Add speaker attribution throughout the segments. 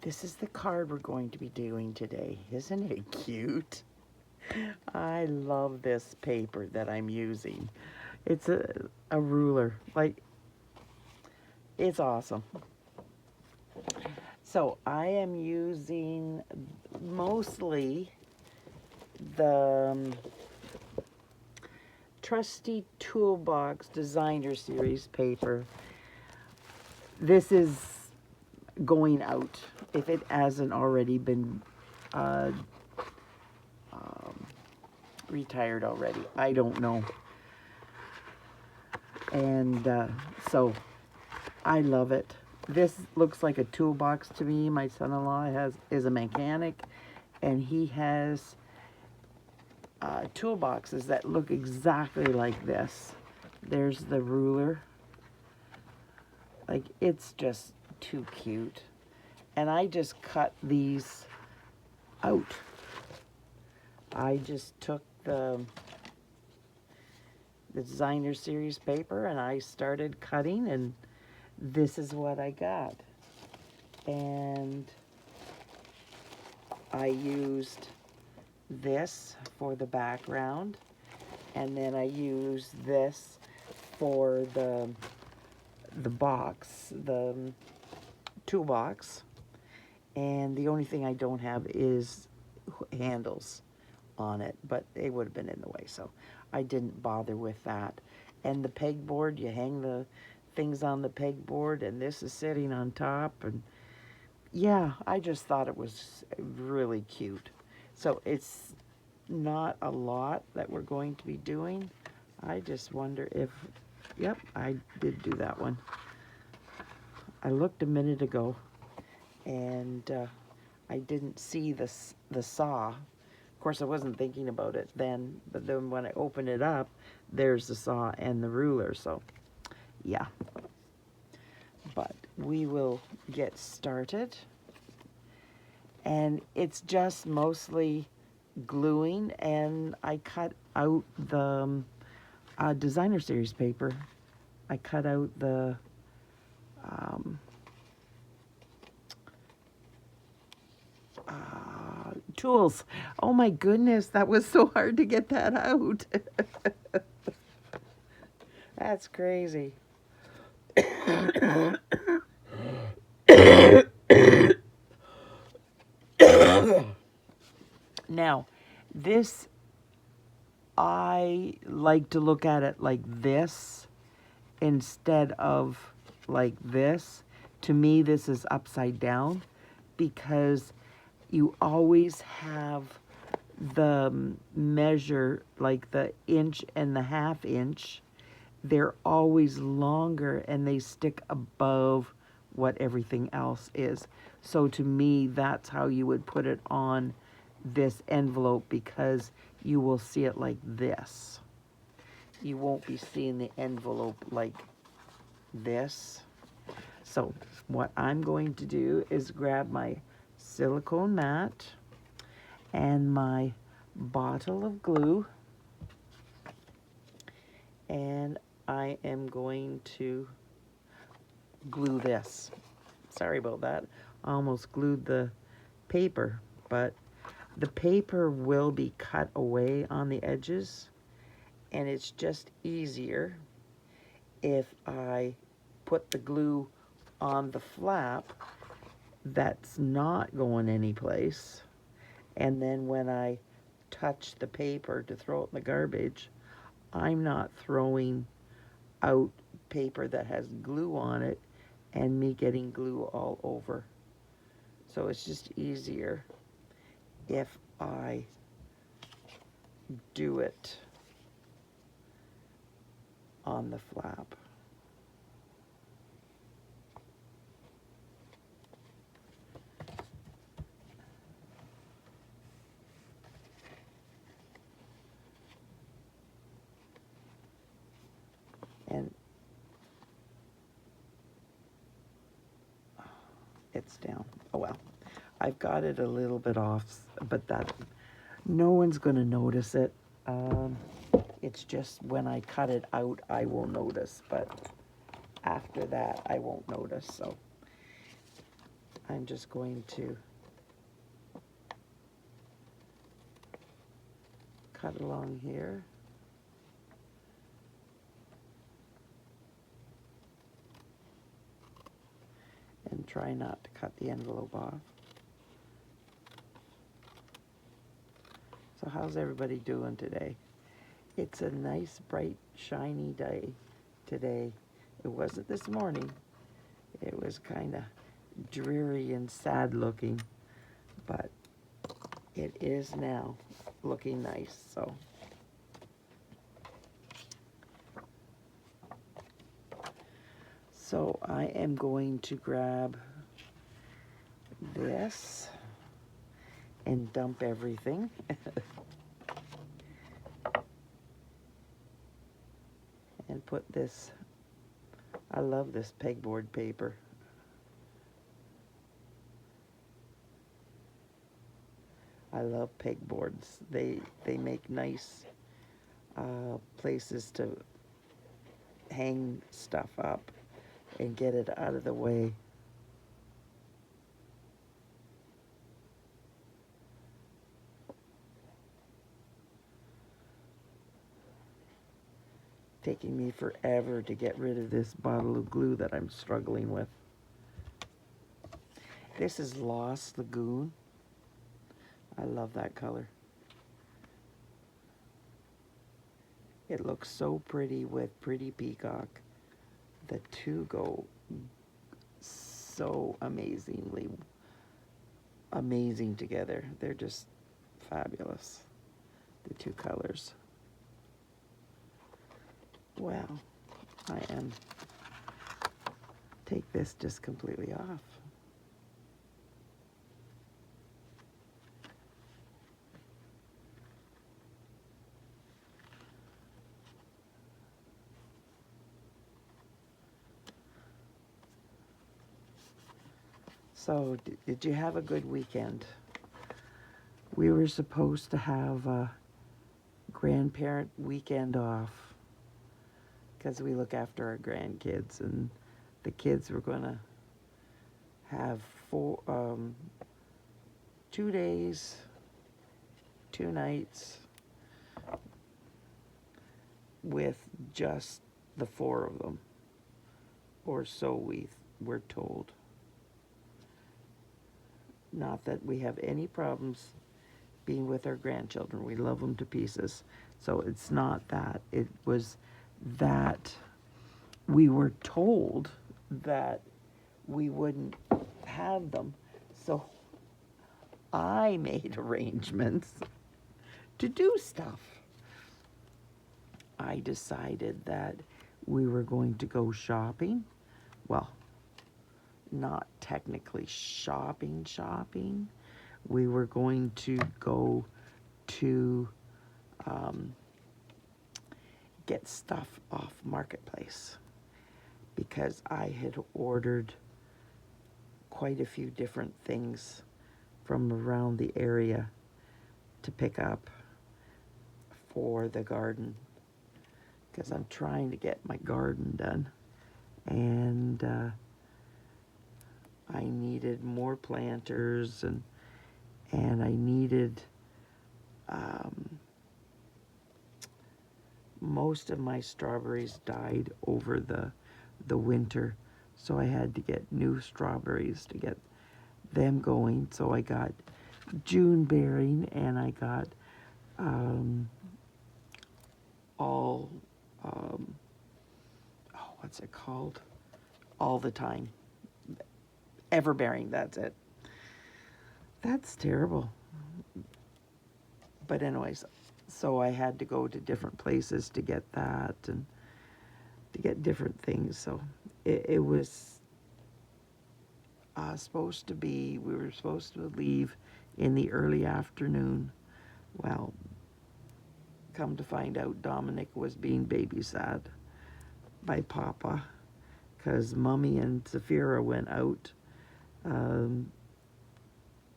Speaker 1: This is the card we're going to be doing today. Isn't it cute? I love this paper that I'm using. It's a ruler. Like, it's awesome. So I am using mostly the Trusty Toolbox Designer Series paper. This is going out if it hasn't already been retired already. I don't know. And so I love it. This looks like a toolbox to me. My son-in-law is a mechanic, and he has toolboxes that look exactly like this. There's the ruler. Like, it's just too cute. And I just cut these out. I just took the designer series paper and I started cutting, and this is what I got. And I used this for the background, and then I used this for the box, the toolbox. And the only thing I don't have is handles on it, but they would have been in the way, so I didn't bother with that. And the pegboard, you hang the things on the pegboard, and this is sitting on top. And yeah, I just thought it was really cute. So it's not a lot that we're going to be doing. I just wonder if, yep, I did do that one. I looked a minute ago, and I didn't see the saw. Of course, I wasn't thinking about it then, but then when I open it up, there's the saw and the ruler, so yeah. But we will get started. And it's just mostly gluing, and I cut out the designer series paper. I cut out the tools. Oh my goodness, that was so hard to get that out. That's crazy. Now, this, I like to look at it like this instead of like this. To me, this is upside down because you always have the measure, like the inch and the half inch. They're always longer and they stick above what everything else is. So to me, that's how you would put it on this envelope, because you will see it like this. You won't be seeing the envelope like this. So what I'm going to do is grab my silicone mat and my bottle of glue, and I am going to glue this. Sorry about that. I almost glued the paper, but the paper will be cut away on the edges, and it's just easier if I put the glue on the flap that's not going anyplace, and then when I touch the paper to throw it in the garbage, I'm not throwing out paper that has glue on it and me getting glue all over. So it's just easier if I do it on the flap. And it's down. Oh well. I've got it a little bit off, but that, no one's going to notice it. It's just when I cut it out, I will notice, but after that, I won't notice. So I'm just going to cut along here. And try not to cut the envelope off. So how's everybody doing today? It's a nice, bright, shiny day today. It wasn't this morning. It was kind of dreary and sad looking, but it is now looking nice. So I am going to grab this and dump everything. And put this, I love this pegboard paper. I love pegboards. They make nice places to hang stuff up and get it out of the way. Taking me forever to get rid of this bottle of glue that I'm struggling with. This is Lost Lagoon. I love that color. It looks so pretty with Pretty Peacock. The two go so amazing together. They're just fabulous, the two colors. Well, I am take this just completely off. So, did you have a good weekend? We were supposed to have a grandparent weekend off because we look after our grandkids, and the kids were going to have 2 days, 2 nights with just the 4 of them, or so we were told. Not that we have any problems being with our grandchildren. We love them to pieces. So it's not that. It was that we were told that we wouldn't have them. So I made arrangements to do stuff. I decided that we were going to go shopping. Well, not technically shopping. We were going to go to get stuff off Marketplace because I had ordered quite a few different things from around the area to pick up for the garden because I'm trying to get my garden done, and I needed more planters, and I needed most of my strawberries died over the winter, so I had to get new strawberries to get them going. So I got June bearing, and I got what's it called? All the time. Everbearing, that's it. That's terrible. But anyways, so I had to go to different places to get that and to get different things. So it was supposed to be, we were supposed to leave in the early afternoon. Well, come to find out, Dominic was being babysat by Papa because Mommy and Zafira went out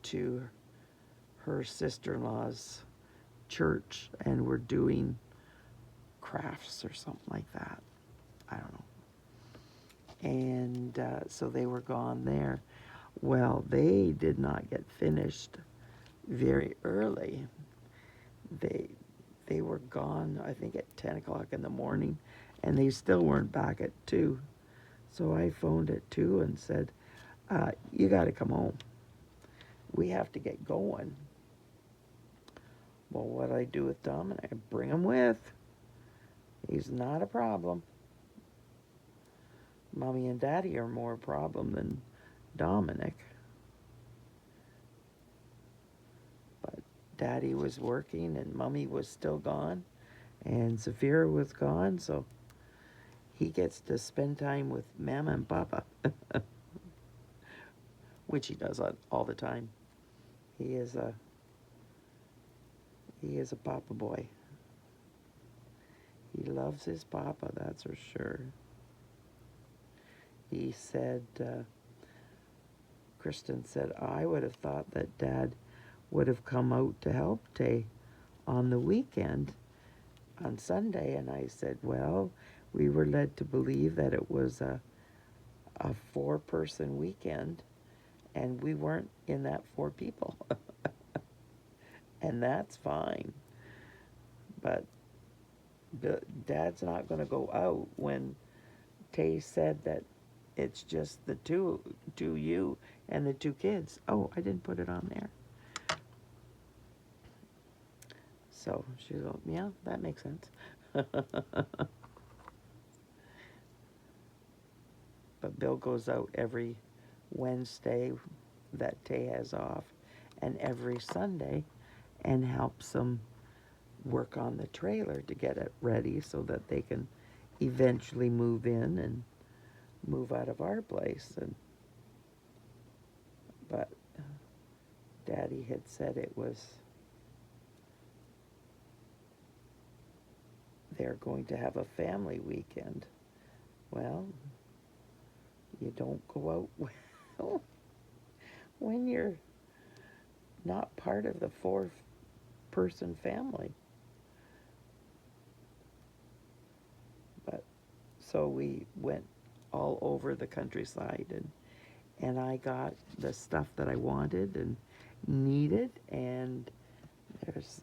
Speaker 1: to her sister-in-law's church and were doing crafts or something like that. I don't know. And so they were gone there. Well, they did not get finished very early. They they were gone, I think, at 10 o'clock in the morning, and they still weren't back at 2. So I phoned at 2 and said, you got to come home. We have to get going. Well, what I do with Dominic, I bring him with. He's not a problem. Mommy and Daddy are more a problem than Dominic. But Daddy was working and Mommy was still gone and Zafira was gone, so he gets to spend time with Mama and Papa, which he does all the time. He is a Papa boy. He loves his Papa, that's for sure. He said, Kristen said, I would have thought that Dad would have come out to help Tay on the weekend, on Sunday. And I said, well, we were led to believe that it was a 4-person weekend, and we weren't in that 4 people. And that's fine. But Dad's not going to go out when Tay said that it's just the two you and the 2 kids. Oh, I didn't put it on there. So she's like, yeah, that makes sense. But Bill goes out every Wednesday that Tay has off, and every Sunday, and helps them work on the trailer to get it ready so that they can eventually move in and move out of our place. But Daddy had said it was, they're going to have a family weekend. Well, you don't go out when you're not part of the 4-person family. But so we went all over the countryside, and I got the stuff that I wanted and needed, and there's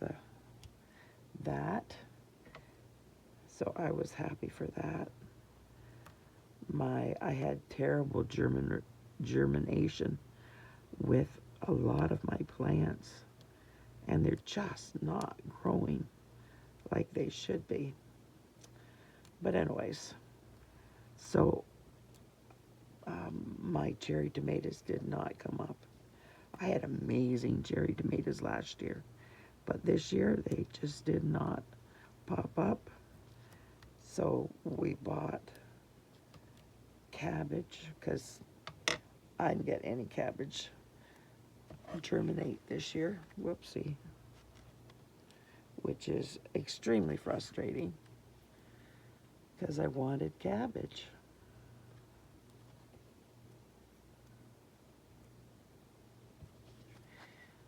Speaker 1: that. So I was happy for that. I had terrible germination with a lot of my plants, and they're just not growing like they should be. But anyways, so my cherry tomatoes did not come up. I had amazing cherry tomatoes last year, but this year they just did not pop up. So we bought cabbage, because I didn't get any cabbage germinate this year. Whoopsie. Which is extremely frustrating, because I wanted cabbage.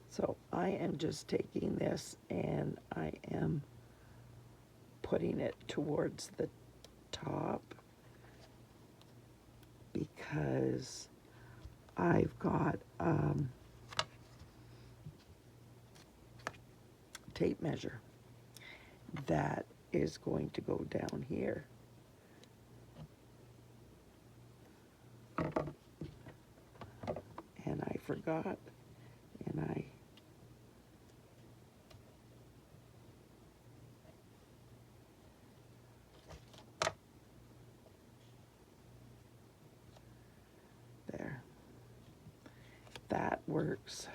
Speaker 1: So I am just taking this and I am putting it towards the top, because I've got tape measure that is going to go down here. And I forgot, and there. That works.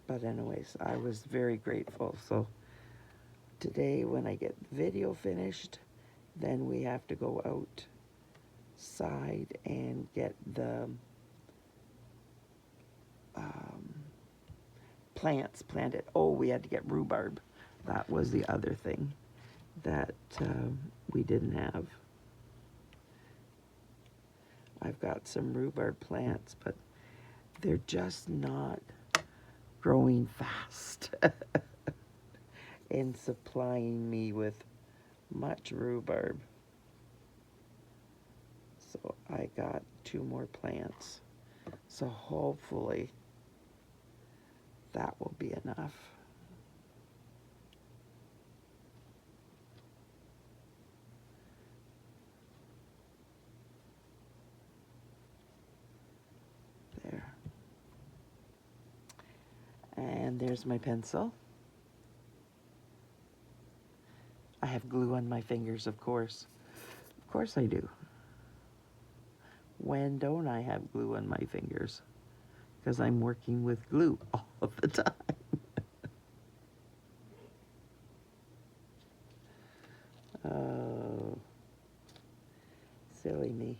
Speaker 1: But anyways, I was very grateful. So today, when I get the video finished, then we have to go outside and get the plants planted. Oh, we had to get rhubarb. That was the other thing that we didn't have. I've got some rhubarb plants, but they're just not growing fast. in supplying me with much rhubarb. So I got 2 more plants. So hopefully that will be enough. There. And there's my pencil. I have glue on my fingers, of course. Of course I do. When don't I have glue on my fingers? Because I'm working with glue all of the time. Oh, silly me.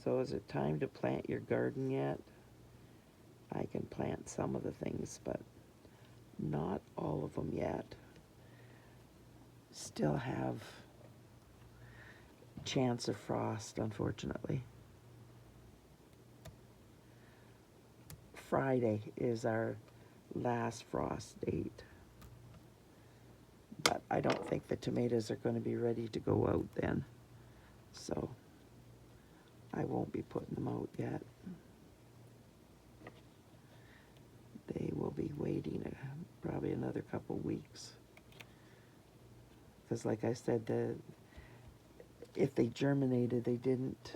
Speaker 1: So is it time to plant your garden yet? I can plant some of the things, but not all of them yet. Still have chance of frost, unfortunately. Friday is our last frost date. But I don't think the tomatoes are going to be ready to go out then. So I won't be putting them out yet. They will be waiting probably another couple weeks. Because like I said, if they germinated, they didn't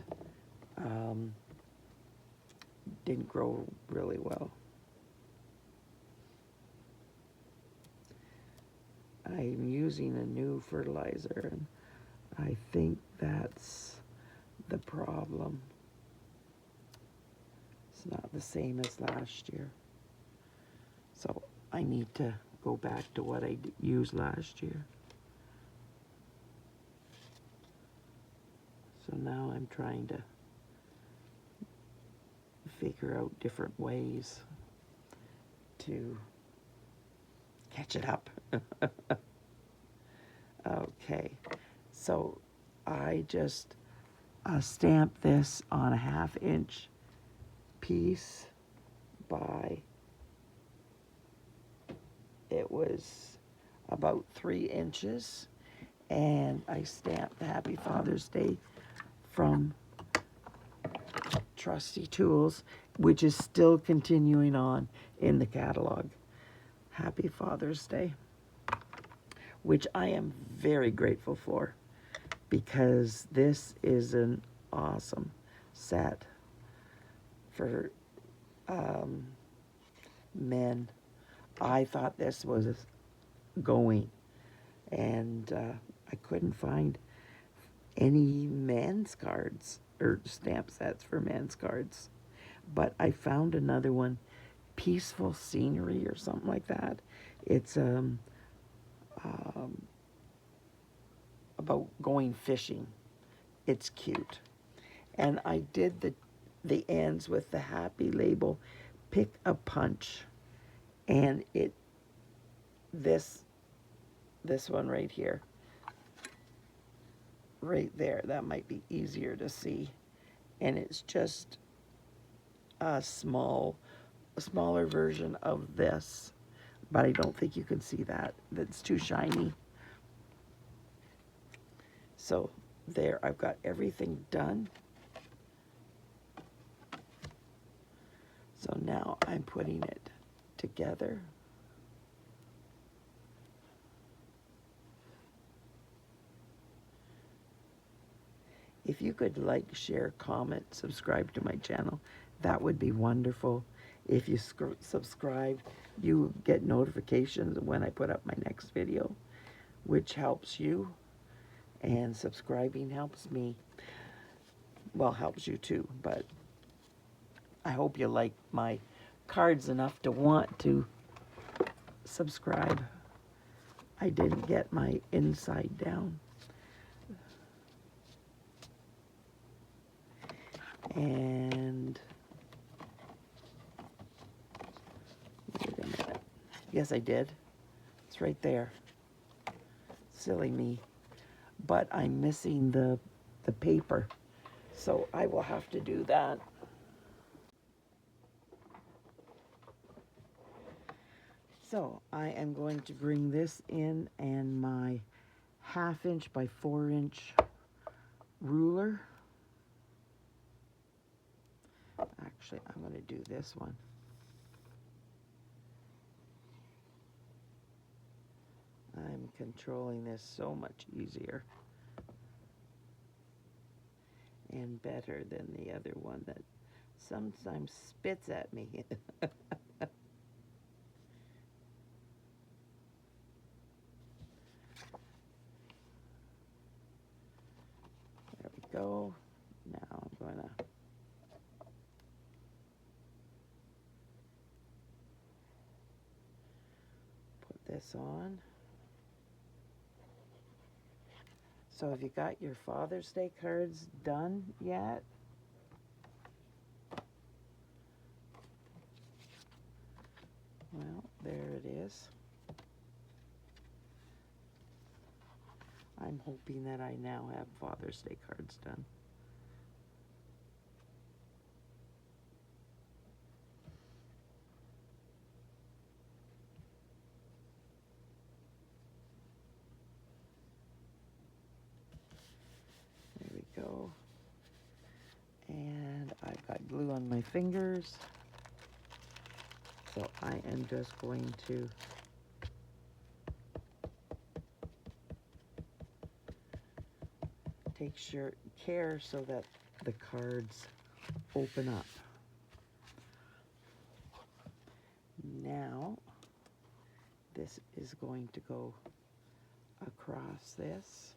Speaker 1: grow really well. I'm using a new fertilizer, and I think that's the problem. It's not the same as last year. So I need to go back to what I used last year. So now I'm trying to figure out different ways to catch it up. Okay, so I just stamped this on a 1/2 inch piece by, it was about 3 inches, and I stamped the Happy Father's Day from Trusty Tools, which is still continuing on in the catalog. Happy Father's Day, which I am very grateful for, because this is an awesome set for men. I thought this was going, and I couldn't find any men's cards or stamp sets for men's cards, but I found another one, Peaceful Scenery or something like that. It's about going fishing. It's cute, and I did the ends with the happy label, Pick a Punch, and this one right here, right there, that might be easier to see, and it's just a smaller version of this, but I don't think you can see that. That's too shiny. So there, I've got everything done. So now I'm putting it together. If you could like, share, comment, subscribe to my channel, that would be wonderful. If you subscribe, you get notifications when I put up my next video, which helps you, and subscribing helps me. Well, helps you too, but I hope you like my cards enough to want to subscribe. I didn't get my inside down. And wait a minute. Yes, I did. It's right there. Silly me. but I'm missing the paper, so I will have to do that. So I am going to bring this in and my 1/2 inch by 4 inch ruler. Actually, I'm going to do this one. I'm controlling this so much easier and better than the other one that sometimes spits at me. There we go. Now I'm going to put this on. So have you got your Father's Day cards done yet? Well, there it is. I'm hoping that I now have Father's Day cards done. There we go. And I've got glue on my fingers. So I am just going to take care so that the cards open up. Now, this is going to go across this.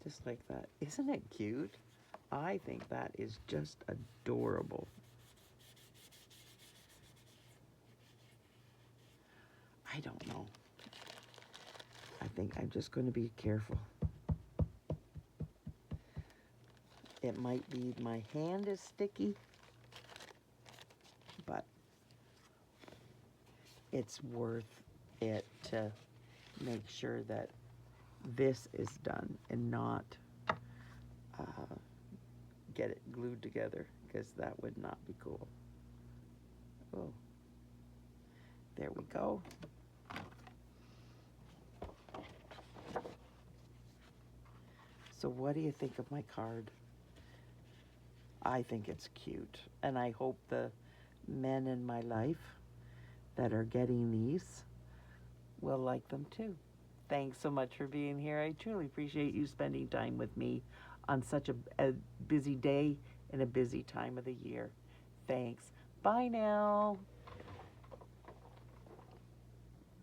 Speaker 1: Just like that. Isn't it cute? I think that is just adorable. I don't know. I think I'm just going to be careful. It might be my hand is sticky, but it's worth it to make sure that this is done and not get it glued together, because that would not be cool. Oh, there we go. So what do you think of my card? I think it's cute, and I hope the men in my life that are getting these will like them too. Thanks so much for being here. I truly appreciate you spending time with me on such a busy day and a busy time of the year. Thanks. Bye now.